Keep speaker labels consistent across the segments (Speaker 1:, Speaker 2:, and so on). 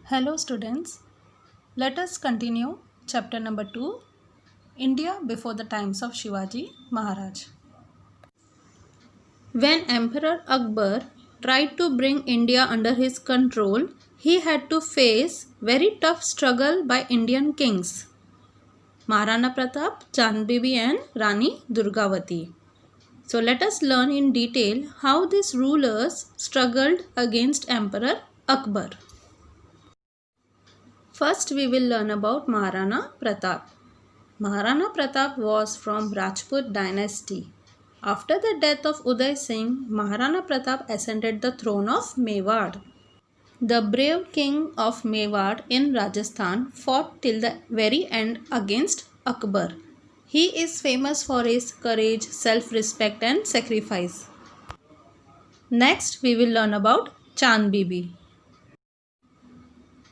Speaker 1: Hello students, let us continue chapter number 2, India before the times of Shivaji Maharaj. When Emperor Akbar tried to bring India under his control, he had to face very tough struggle by Indian kings, Maharana Pratap, Chand Bibi and Rani Durgavati. So let us learn in detail how these rulers struggled against Emperor Akbar. First, we will learn about Maharana Pratap. Maharana Pratap was from Rajput dynasty. After the death of Uday Singh, Maharana Pratap ascended the throne of Mewar. The brave king of Mewar in Rajasthan fought till the very end against Akbar. He is famous for his courage, self-respect and sacrifice. Next, we will learn about Chand Bibi.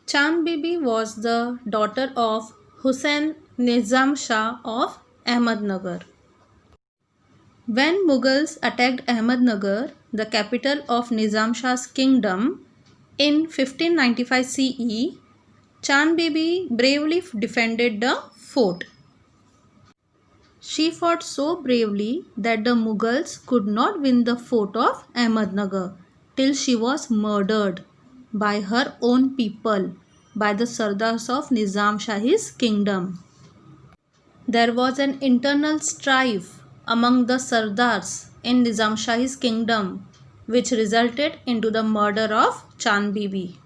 Speaker 1: Chand Bibi was the daughter of Hussain Nizam Shah of Ahmednagar. When Mughals attacked Ahmednagar, the capital of Nizam Shah's kingdom, in 1595 CE, Chand Bibi bravely defended the fort. She fought so bravely that the Mughals could not win the fort of Ahmednagar till she was murdered by her own people, by the Sardars of Nizam Shahi's kingdom. There was an internal strife among the Sardars in Nizam Shahi's kingdom which resulted into the murder of Chand Bibi.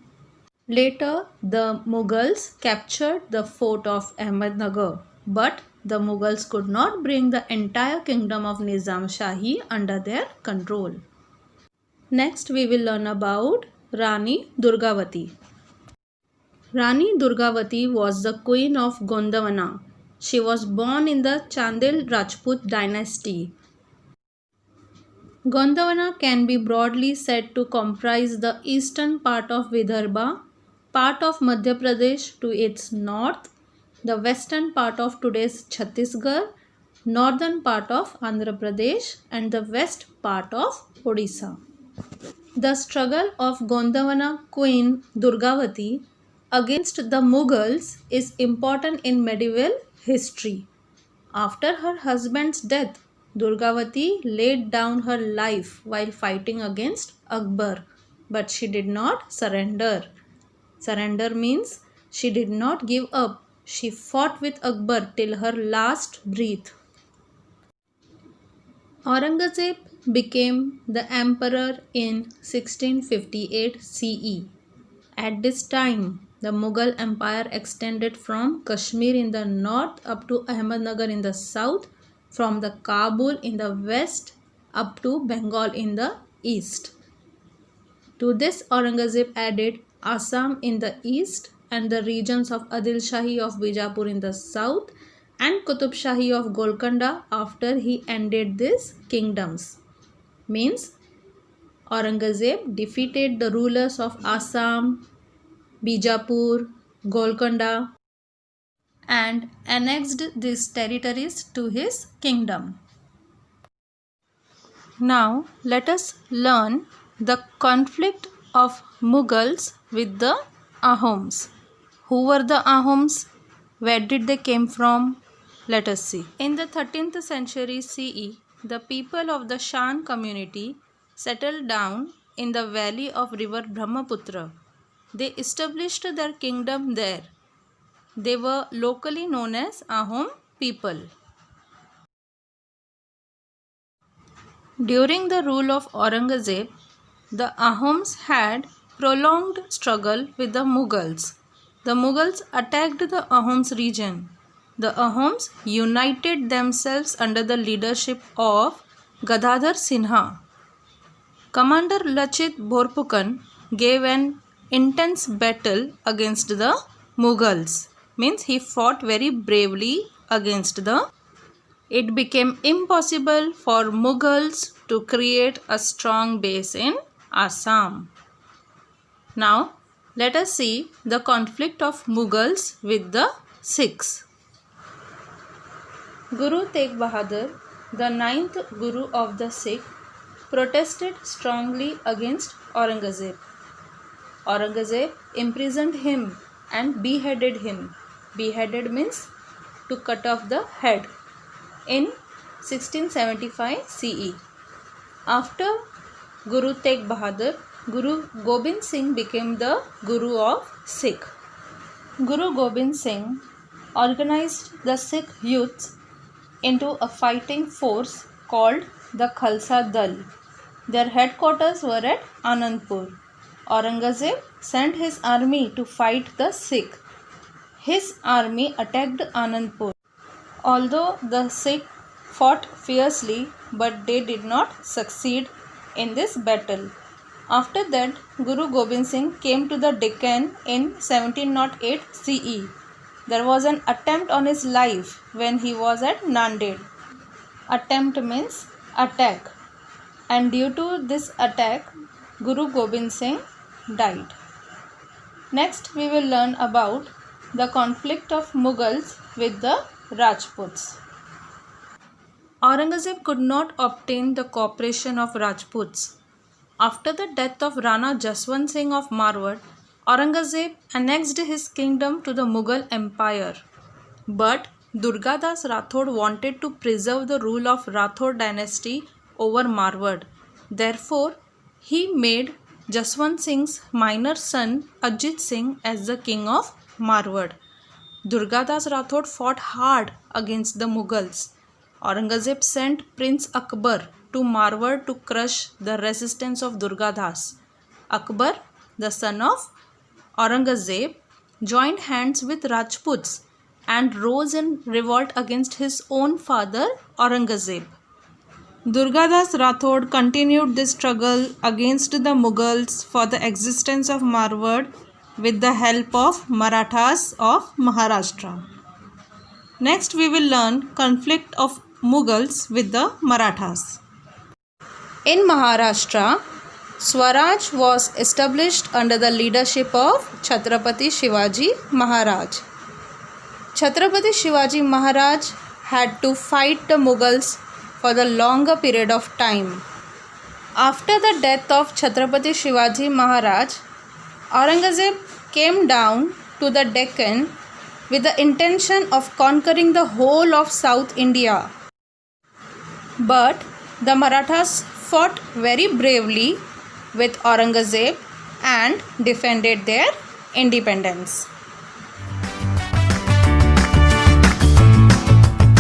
Speaker 1: Later, the Mughals captured the fort of Ahmednagar, but the Mughals could not bring the entire kingdom of Nizam Shahi under their control. Next, we will learn about Rani Durgavati. Rani Durgavati was the queen of Gondwana. She was born in the Chandel Rajput dynasty. Gondwana can be broadly said to comprise the eastern part of Vidarbha, part of Madhya Pradesh to its north, the western part of today's Chhattisgarh, northern part of Andhra Pradesh and the west part of Odisha. The struggle of Gondwana Queen Durgavati against the Mughals is important in medieval history. After her husband's death, Durgavati laid down her life while fighting against Akbar, but she did not surrender. Surrender means she did not give up. She fought with Akbar till her last breath. Aurangzeb became the emperor in 1658 CE. At this time, the Mughal Empire extended from Kashmir in the north up to Ahmednagar in the south, from the Kabul in the west up to Bengal in the east. To this, Aurangzeb added Assam in the east and the regions of Adil Shahi of Bijapur in the south and Qutub Shahi of Golconda after he ended these kingdoms. Means Aurangzeb defeated the rulers of Assam, Bijapur, Golconda and annexed these territories to his kingdom. Now let us learn the conflict of Mughals with the Ahoms. Who were the Ahoms? Where did they came from? Let us see. In the 13th century CE, the people of the Shan community settled down in the valley of river Brahmaputra. They established their kingdom there. They were locally known as Ahom people. During the rule of Aurangzeb, the Ahoms had prolonged struggle with the Mughals. The Mughals attacked the Ahoms region. The Ahoms united themselves under the leadership of Gadadhar Sinha. Commander Lachit Borphukan gave an intense battle against the Mughals. Means he fought very bravely against the. It became impossible for Mughals to create a strong base in Assam. Now let us see the conflict of Mughals with the Sikhs. Guru Tegh Bahadur, the 9th Guru of the Sikh, protested strongly against Aurangzeb. Aurangzeb imprisoned him and beheaded him. Beheaded means to cut off the head in 1675 CE. After Guru Tegh Bahadur, Guru Gobind Singh became the Guru of Sikh. Guru Gobind Singh organized the Sikh youths into a fighting force called the Khalsa Dal. Their headquarters were at Anandpur. Aurangzeb sent his army to fight the Sikh. His army attacked Anandpur. Although the Sikh fought fiercely, but they did not succeed in this battle. After that, Guru Gobind Singh came to the Deccan in 1708 CE. There was an attempt on his life when he was at Nanded. Attempt means attack. And due to this attack, Guru Gobind Singh died. Next, we will learn about the conflict of Mughals with the Rajputs. Aurangzeb could not obtain the cooperation of Rajputs. After the death of Rana Jaswant Singh of Marwar, Aurangzeb annexed his kingdom to the Mughal Empire. But Durgadas Rathod wanted to preserve the rule of Rathod dynasty over Marwar. Therefore, he made Jaswant Singh's minor son Ajit Singh as the king of Marwar. Durgadas Rathod fought hard against the Mughals. Aurangzeb sent Prince Akbar to Marwar to crush the resistance of Durgadas. Akbar, the son of Aurangzeb, joined hands with Rajputs and rose in revolt against his own father Aurangzeb. Durgadas Rathod continued this struggle against the Mughals for the existence of Marwar with the help of Marathas of Maharashtra. Next, we will learn conflict of Mughals with the Marathas. In Maharashtra, Swaraj was established under the leadership of Chhatrapati Shivaji Maharaj. Chhatrapati Shivaji Maharaj had to fight the Mughals for the longer period of time. After the death of Chhatrapati Shivaji Maharaj, Aurangzeb came down to the Deccan with the intention of conquering the whole of South India. But the Marathas fought very bravely with Aurangzeb and defended their independence.